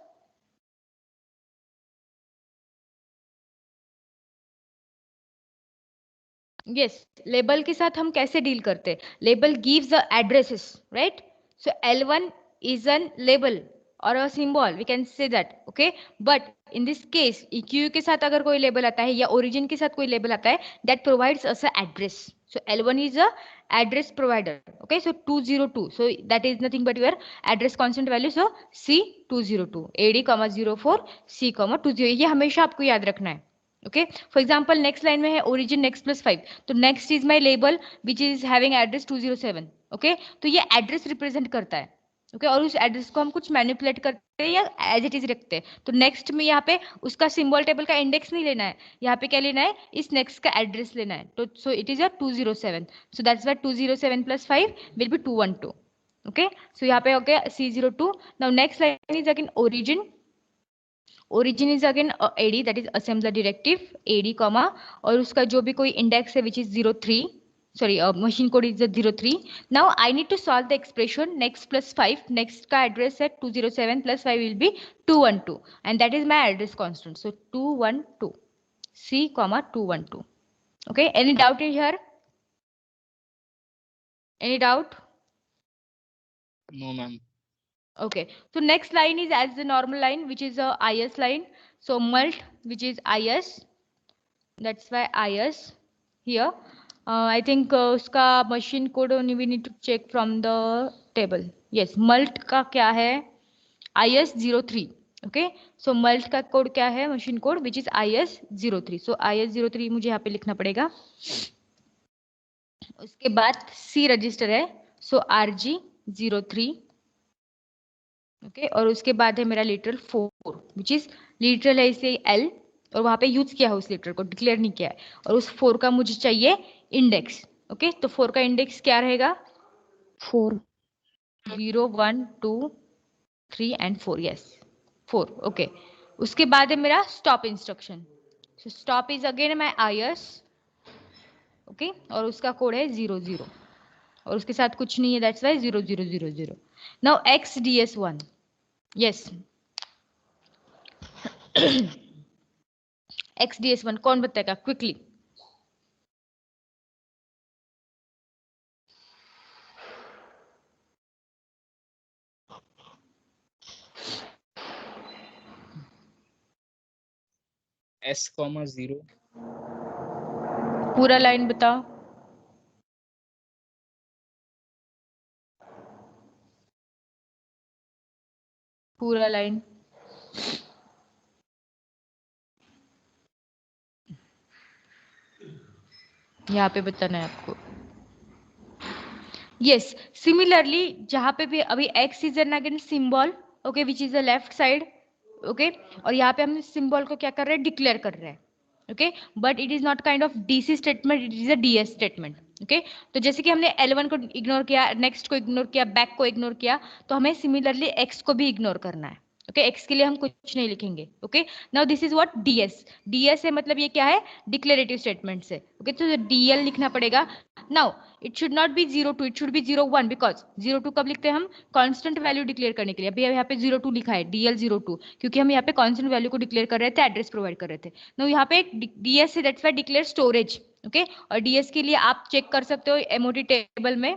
Yes, label के साथ हम कैसे डील करते हैं, label gives the addresses, right? So L1 is an label or a symbol, we can say that, okay? But in this case EQ के साथ अगर कोई लेबल आता है या origin के साथ कोई लेबल आता है, that provides us a address. So L1 is a address provider, okay? So 202, so that is nothing but your address constant value. So C202 AD, 04 C, 20, ये हमेशा आपको याद रखना है, okay. For example next line में है ओरिजिन नेक्स्ट प्लस 5, तो next is my label which is having address 207, okay. तो ये एड्रेस रिप्रेजेंट करता है, ओके और उस एड्रेस को हम कुछ मैनिपुलेट करते हैं या एज इट इज रखते हैं। तो नेक्स्ट में यहाँ पे उसका सिंबल टेबल का इंडेक्स नहीं लेना है, यहाँ पे क्या लेना है, इस नेक्स्ट का एड्रेस लेना है। तो so it is a 207, so that's why 207 plus 5 will be 212, okay. सो यहाँ पे हो गया C02। Now next line is again origin, origin is again AD, that is assembler directive AD comma, और उसका जो भी कोई इंडेक्स है which is 03, sorry machine code is 03. Now I need to solve the expression next plus 5, next का address है 207 plus 5 will be 212 and that is my address constant, so 212 C comma 212, okay. Any doubt in here, any doubt? No, ma'am. Okay, so next line is as the normal line which is a IS line, so mult which is IS, that's why IS here. I think उसका machine code only we need to check from the table. Yes, mult का क्या है, IS03, okay. So mult का कोड क्या है, machine code which is IS03, so IS03 मुझे यहाँ पे लिखना पड़ेगा। उसके बाद C रजिस्टर है, so RG03, ओके और उसके बाद है मेरा लिटरल 4 विच इज लिटरल है इसलिए L, और वहां पे यूज किया है उस लिटरल को, डिक्लेयर नहीं किया है। और उस 4 का मुझे चाहिए इंडेक्स, ओके। तो 4 का इंडेक्स क्या रहेगा, 4. 0 1 2 3 एंड 4, यस 4, ओके। उसके बाद है मेरा stop instruction, so stop is again my IS, okay और उसका कोड है 00 और उसके साथ कुछ नहीं है, that's why 0000। Now XDS1, yes XDS1 कौन बताएगा क्विकली, S, 0. पूरा लाइन बताओ, पूरा लाइन। यहाँ पे बताना है आपको। यस, सिमिलरली जहां पे भी अभी X is an again symbol, okay which is the left side, okay और यहाँ पे हम सिंबल को क्या कर रहे हैं, डिक्लेयर कर रहे हैं, okay but it is not kind of DC statement, it is a DS statement, okay. तो जैसे कि हमने L1 को इग्नोर किया, नेक्स्ट को इग्नोर किया, बैक को इग्नोर किया, तो हमें सिमिलरली X को भी इग्नोर करना है, ओके X के लिए हम कुछ नहीं लिखेंगे, okay. Now this is what DS है, मतलब ये क्या है, डिक्लेरेटिव स्टेटमेंट से, ओके तो DL लिखना पड़ेगा। Now it should not be 02, it should be 01, because 02 कब लिखते हैं हम, कांस्टेंट वैल्यू डिक्लेयर करने के लिए। अभी यहाँ पे 02 लिखा है, DL 02, क्योंकि हम यहाँ पे कांस्टेंट वैल्यू को डिक्लेयर कर रहे थे, एड्रेस प्रोवाइड कर रहे थे। नाउ यहाँ पे DS है, that's why declare storage, okay. और DS के लिए आप चेक कर सकते हो MOT टेबल में,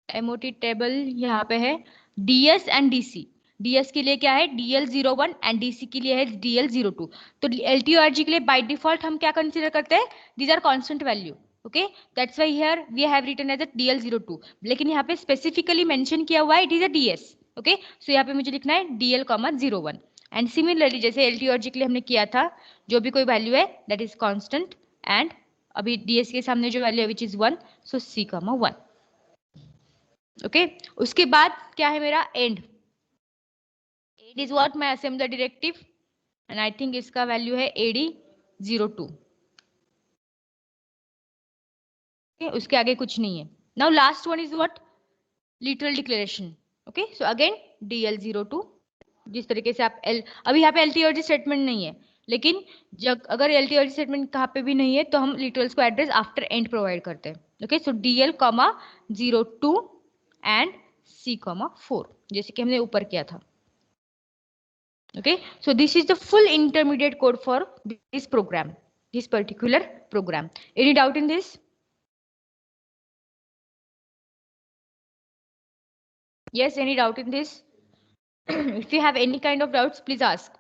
MOT टेबल यहाँ पे है DS एंड DC। DS के लिए क्या है, DL01 एंड DC के लिए है DL02। तो LTORG के लिए बाय डिफॉल्ट हम क्या कंसीडर करते हैं, these are constant value, okay that's why here we have written as a DL02, लेकिन यहाँ पे स्पेसिफिकली मेंशन किया हुआ है it is a DS, okay. सो यहाँ पे मुझे लिखना है DL01 एंड सिमिलरली जैसे LTORG के लिए हमने किया था, जो भी कोई वैल्यू है दैट इज कांस्टेंट एंड अभी DS के सामने जो वैल्यू है विच इज 1, सो C, 1। ओके उसके बाद क्या है मेरा and. And is what my assembler directive and I think इसका वैल्यू है AD02. उसके आगे कुछ नहीं है. Now last one is what literal declaration. Okay so again DL02. जिस तरीके से आप अभी यहाँ पे LTOG स्टेटमेंट नहीं है, लेकिन जब अगर LTOG स्टेटमेंट कहाँ पे भी नहीं है तो हम लिटरल्स को एड्रेस आफ्टर एंड प्रोवाइड करते हैं. Okay so DL,02 and C,4 जैसे कि हमने ऊपर किया था. Okay so this is the full intermediate code for this program, this particular program. Any doubt in this? Yes, any doubt in this? If you have any kind of doubts, please ask.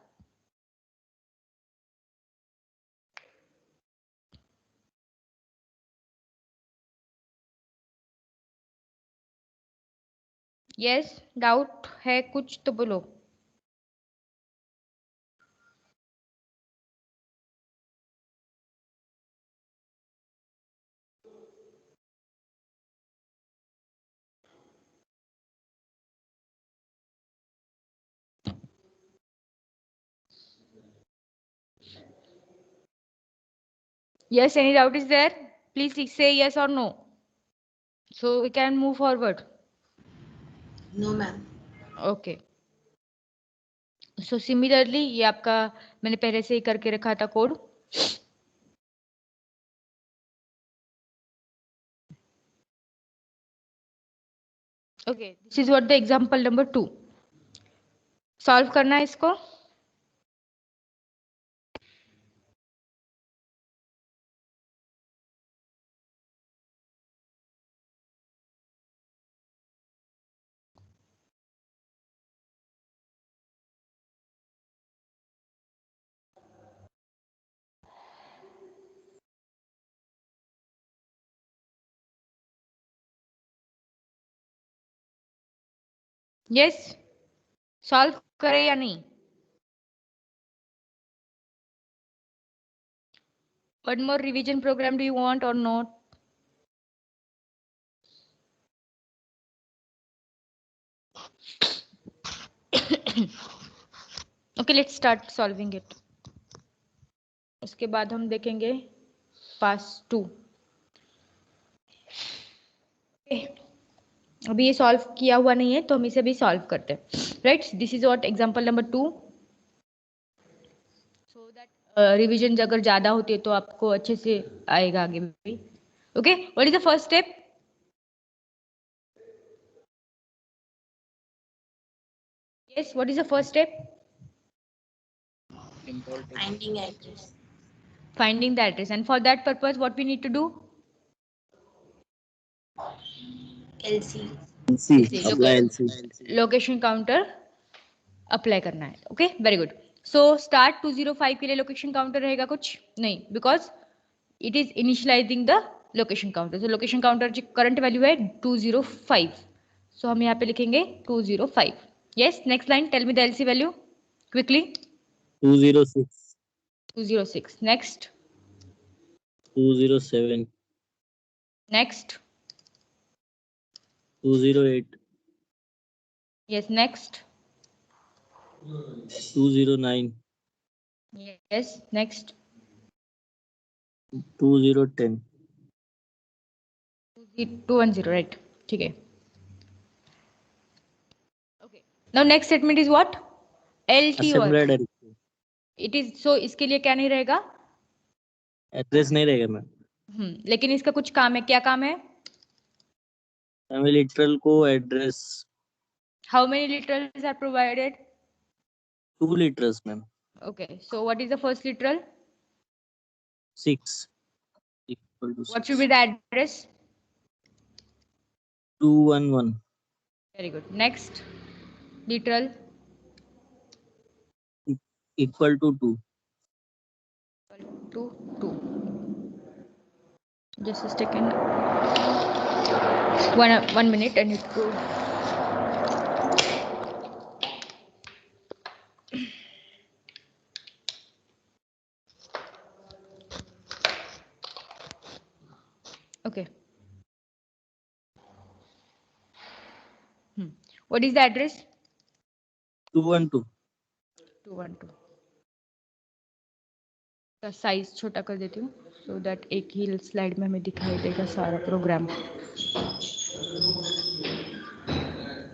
Yes, doubt है कुछ तो बोलो. Yes, any doubt is there? Please say yes or no. So we can move forward. No, ma'am. Okay. So similarly, ये आपका मैंने पहले से ही करके रखा था code. Okay, this is what the example number 2. Solve करना है इसको. Yes, solve करे या नहीं? One more revision program do you want or not? Okay, let's start solving it. उसके बाद हम देखेंगे पास 2. अभी ये सॉल्व किया हुआ नहीं है तो हम इसे भी सॉल्व करते हैं. Right, this is what example number 2. So that revision अगर ज्यादा होती है तो आपको अच्छे से आएगा आगे भी. Okay, what is the first step? Yes, what is the first step? Import it. Finding address. Finding the address, and for that purpose what we need to do? LC. LC. Apply LC. Location counter apply करना है. Okay, very good. So start 205 के लिए लोकेशन काउंटर रहेगा कुछ नहीं, because it is initialising the location counter. So location counter की करंट वैल्यू है 205. सो हम यहाँ पे लिखेंगे 205. Yes, next line, tell me the LC value quickly. 206. 206. Next. 207. Next. 208. Yes, next. 209. Yes, next. 2010. 210. Right, ठीक है. Okay, now next statement is what? LTO. Assembler directive. It is, so इसके लिए क्या नहीं रहेगा? एड्रेस नहीं रहेगा मैम. लेकिन इसका कुछ काम है. क्या काम है? हमें लिटरल को address. How many literals are provided? 2 liters ma'am. Okay, so what is the first literal? 6 equal to what 6. Should be the address? 211. Very good. Next literal. Equal to 2. 2 2. Just a second. One minute. I need to. Okay. What is the address? 212. 212. का साइज छोटा कर देती हूँ so that एक ही स्लाइड में हमें दिखाई देगा सारा programme.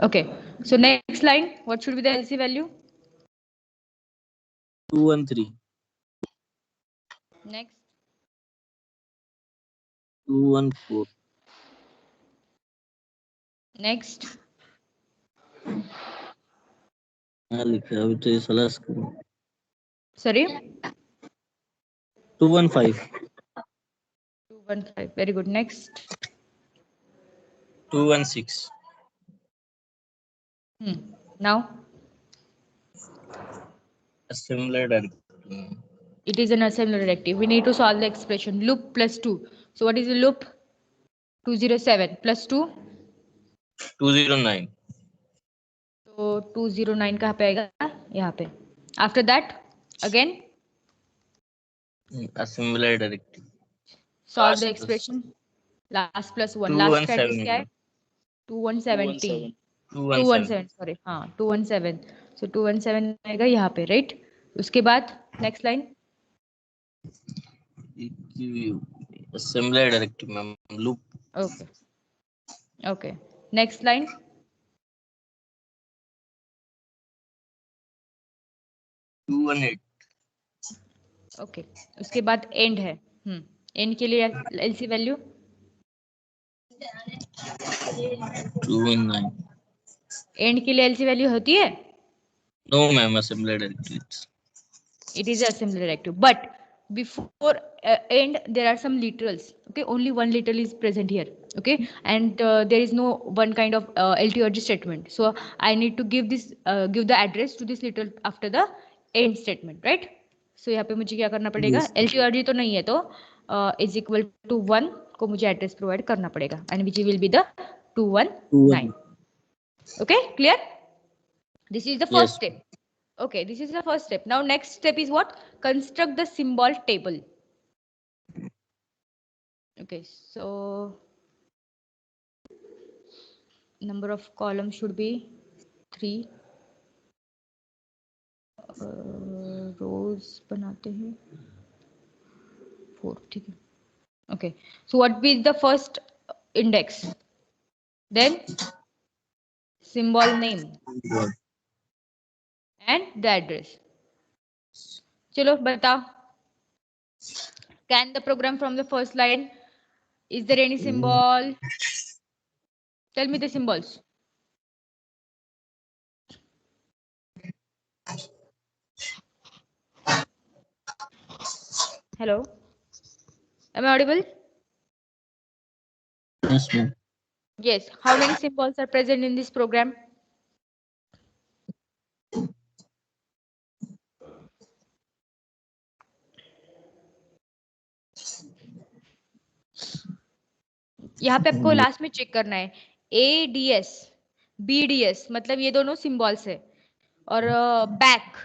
Okay, so next line, what should be the LC value? 213. Next, 214. next, हाँ लिखा अभी तो ये साला sorry, 215. 215. Very good. Next, 216. now Assembler directory. it is an assembler directive. We need to solve the expression loop plus 2. So what is the loop? 207 plus 2. 209. So 209 कहाँ पे आएगा? यहाँ पे. After that, again, Assembler directory. solve the expression. Last plus 1. Last का address क्या है? 2117. 217. Sorry. हाँ 217. So 217 आएगा यहाँ पे, right? उसके बाद next line. Assembler directory ma'am. Loop. Okay. Okay. Next line. 218. Okay. उसके बाद end है. End के लिए LC value 219. end के लिए LC value होती है? No ma'am, assembler directory. It is assembly directive, but before end there are some literals. Okay, only one literal is present here. Okay, and there is no one kind of LTRG statement. So I need to give this give the address to this literal after the end statement, right? So यहाँ पे मुझे क्या करना पड़ेगा? Yes. LTRG तो नहीं है तो is equal to 1 को मुझे एड्रेस प्रोवाइड करना पड़ेगा, and which will be the 219. Okay, clear? This is the first Yes. step. Okay, this is the first step. Now next step is what? Construct the symbol table. Okay, so number of columns should be 3. Rows बनाते हैं 4. ठीक है. Okay, so what be the first index? Then symbol name and the address. चलो बताओ. Scan the program from the first line. Is there any symbol? Tell me the symbols. Hello. Am I audible? Yes ma'am. Yes. How many symbols are present in this program? यहाँ पे आपको लास्ट में चेक करना है ADS, BDS मतलब ये दोनों सिंबल्स है और back,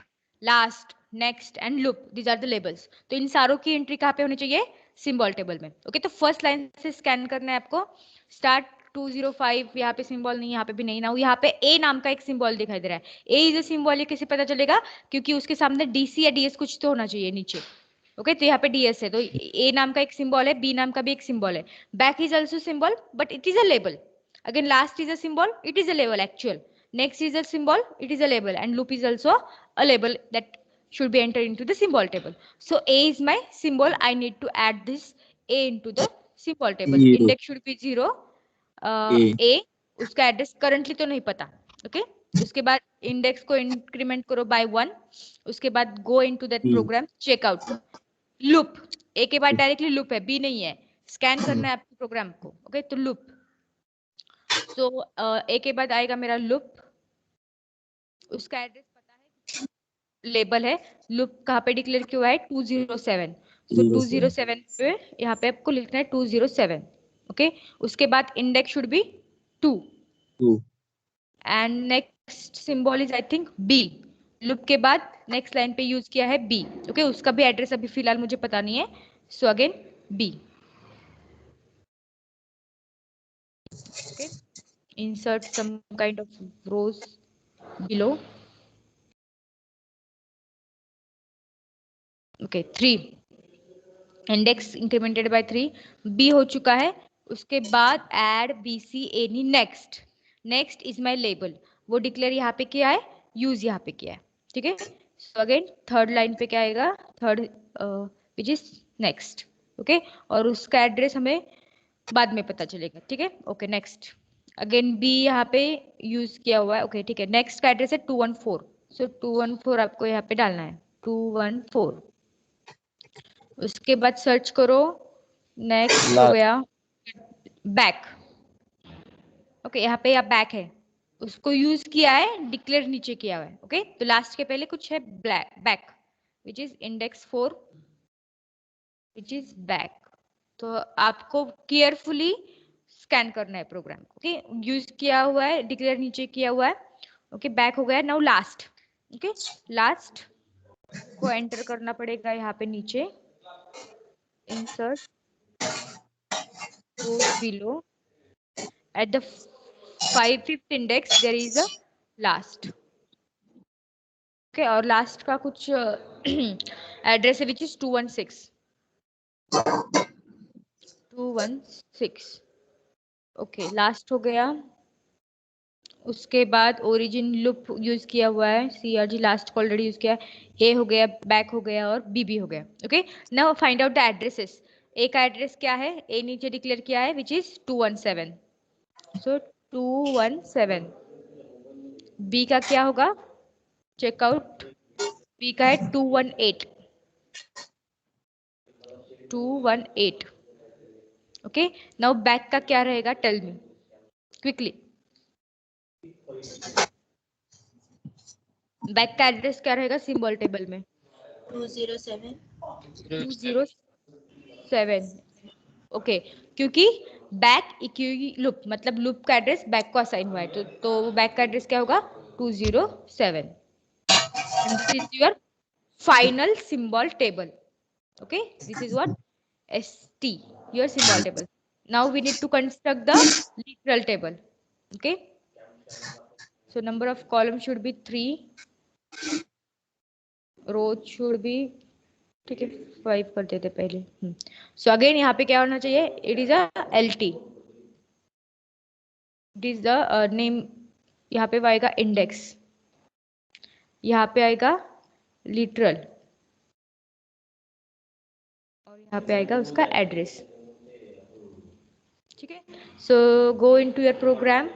last, next and loop these are the labels. तो इन सारों की एंट्री कहाँ पे होनी चाहिए? सिंबल टेबल में. ओके, तो फर्स्ट लाइन से स्कैन करना है आपको. स्टार्ट 205. यहाँ पे सिंबल नहीं, यहाँ पे भी नहीं ना. यहाँ पे ए नाम का एक सिंबल दिखाई दे रहा है. ए इज अ सिंबल, ये कैसे पता चलेगा? क्योंकि उसके सामने DC या DS कुछ तो होना चाहिए नीचे. ओके, तो यहाँ पे DS है तो ए नाम का एक सिंबल है, बी नाम का भी एक सिंबल है. Back is also symbol but it is a label. Again last is a symbol, it is a label actual. Next is a symbol, it is a label, and loop is also a label that should be entered into the symbol table. So A is my symbol. I need to add this A into the symbol table. Zero. Index should be 0. A उसका एड्रेस करंटली तो नहीं पता. ओके, उसके बाद इंडेक्स को इंक्रीमेंट करो बाय 1. उसके बाद go into that program, checkout, loop. A के बाद डायरेक्टली लूप है, बी नहीं है. स्कैन करना है आपके प्रोग्राम को. ओके, तो लूप. सो ए के बाद आएगा मेरा लूप. उसका एड्रेस पता है, लेबल है. लूप कहाँ पे डिक्लेयर किया हुआ है? 207. सो 207 पे यहाँ पे आपको लिखना है 207. ओके, उसके बाद index should be 2 and next symbol is I think B. Loop के बाद नेक्स्ट लाइन पे यूज किया है बी. ओके, उसका भी एड्रेस अभी फिलहाल मुझे पता नहीं है. So again B. Okay, insert some kind of rows below. Okay, 3 index incremented by 3 B हो चुका है. उसके बाद add B C any next. Next is my label. वो डिक्लेयर यहाँ पे किया है, यूज यहाँ पे किया है. ठीक है. सो अगेन थर्ड लाइन पे क्या आएगा, third which is next. Okay, और उसका एड्रेस हमें बाद में पता चलेगा. ठीक है. ओके, नेक्स्ट अगेन बी यहाँ पे यूज किया हुआ है. ओके, ठीक है. नेक्स्ट का एड्रेस है 214. सो 214 आपको यहाँ पे डालना है, 214. उसके बाद सर्च करो. नेक्स्ट हो गया बैक. ओके, यहाँ पे या बैक है, उसको यूज किया है, डिक्लेयर नीचे किया हुआ है. ओके, तो लास्ट के पहले कुछ है back which is index 4 which is back. तो आपको केयरफुली स्कैन करना है प्रोग्राम. ओके, यूज किया हुआ है, डिक्लेयर नीचे किया हुआ है. ओके, बैक हो गया. Now last. ओके, लास्ट को एंटर करना पड़ेगा यहाँ पे नीचे. insert rows below. At the 5th index there is a last. Okay, और last का कुछ एड्रेस है which is 216. 216. ओके, लास्ट हो गया. उसके बाद ओरिजिन लूप यूज किया हुआ है, CRG लास्ट को ऑलरेडी यूज किया है. ए हो गया, बैक हो गया और बीबी हो गया. Okay, now find out the addresses. A का एड्रेस क्या है, ए नीचे डिक्लेयर किया है विच इज 217. सो 217. बी का क्या होगा, चेकआउट. बी का है 218. 218. ओके, नाउ बैक का क्या रहेगा, टेल मी क्विकली. बैक का एड्रेस क्या रहेगा सिंबल टेबल में, 207. 207. ओके, क्योंकि बैक इक्वी लूप, मतलब लूप का एड्रेस बैक को असाइन हुआ है, तो बैक का एड्रेस क्या होगा, 207. and this is your final symbol table. Okay, this is what ST, your symbol table. Now we need to construct the literal table. Okay, so number of columns should be 3, rows should be, ठीक है 5 कर देते पहले. So again यहाँ पे क्या होना चाहिए, it is a LT. It is the name. यहाँ पे आएगा index, यहाँ पे आएगा literal और यहाँ पे आएगा उसका एड्रेस. ठीक है. So go into your program.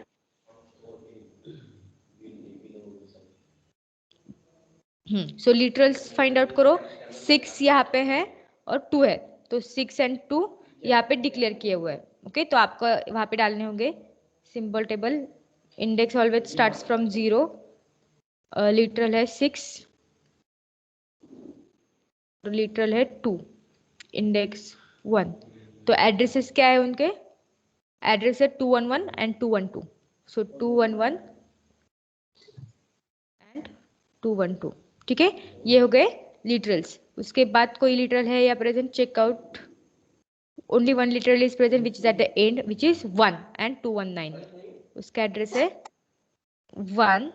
So literals find out करो. 6 यहाँ पे है और 2 है, तो 6 and 2 यहाँ पे डिक्लेयर किए हुए हैं. ओके, तो आपको वहां पे डालने होंगे symbol table. Index always starts from 0. Literal है 6, लिटरल है 2, इंडेक्स 1. तो एड्रेसेस क्या है उनके, एड्रेस है 211 एंड 212. So 211 and 212. ठीक है, ये हो गए लिटरल्स. उसके बाद कोई लिटरल है या present, check out. Only one literal is present which is at the end which is 1 and 219. उसका एड्रेस है 1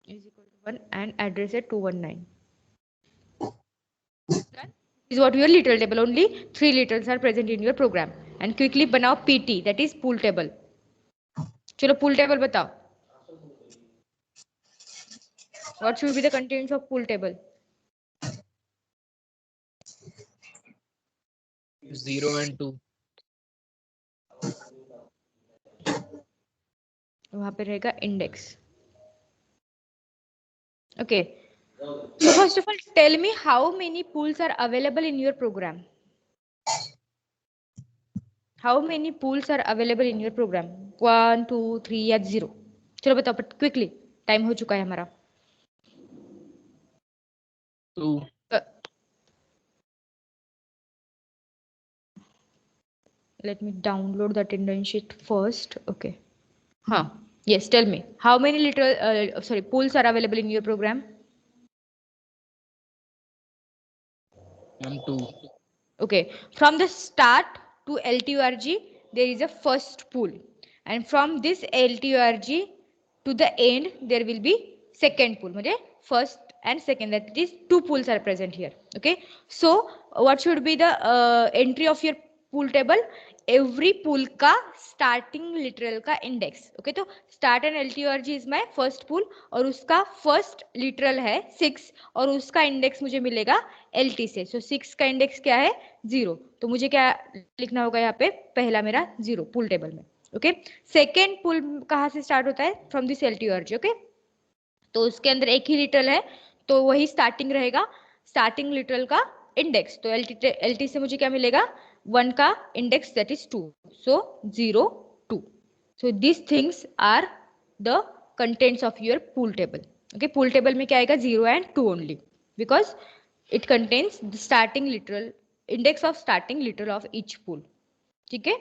is equal to 1 and address है 219. Done? Is what your literal table. Only 3 literals are present in your program. And quickly बनाओ PT, that is pool table. चलो pool table बताओ. What should be the contents of pool table? 0 and 2. वहां पे रहेगा index. Okay. So first of all, tell me how many pools are available in your program. How many pools are available in your program? 1, 2, 3 या 0? चलो बताओ क्विकली, टाइम हो चुका है हमारा. 2. Let me download the attendance sheet first. Okay. Huh. Yes, tell me how many literal pools are available in your program? 2. Okay, from the start to LTURG there is a first pool, and from this LTURG to the end there will be second pool. म्हणजे first and second, that is two pools are present here. Okay, so what should be the entry of your pool table? Every pool का starting literal का index. Okay, तो start and LTURG is my first pool और उसका first literal है 6 और उसका index मुझे मिलेगा LT से. So 6 का index क्या है? 0. तो मुझे क्या लिखना होगा यहाँ पे? पहला मेरा 0 pool table में. ओके, सेकेंड पुल कहाँ से स्टार्ट होता है? From this LTURG. ओके, तो उसके अंदर एक ही लिटरल है तो वही स्टार्टिंग रहेगा, स्टार्टिंग लिटरल का इंडेक्स. तो LT से मुझे क्या मिलेगा? 1 का index, that is 2. So 0 2. So this things are the contents of your pool table. Okay, pool table में क्या आएगा? 0 and 2 only, because it contains the starting literal index of starting literal of each pool. ठीक है,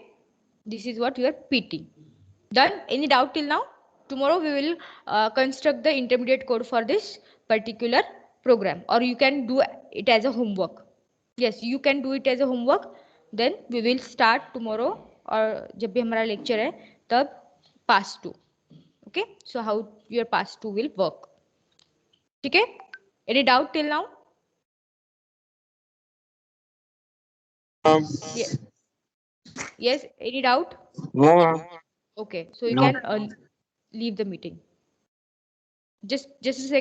this is what you are PT. Done? Any doubt till now? Tomorrow we will construct the intermediate code for this particular program, or you can do it as a homework. Yes, you can do it as a homework. Then we will start tomorrow, और जब भी हमारा lecture है तब pass 2. Okay, so how your pass 2 will work. ठीक है? Any doubt till now? Yes. Yes, any doubt? No. Okay, so you No. can leave the meeting. Just a second.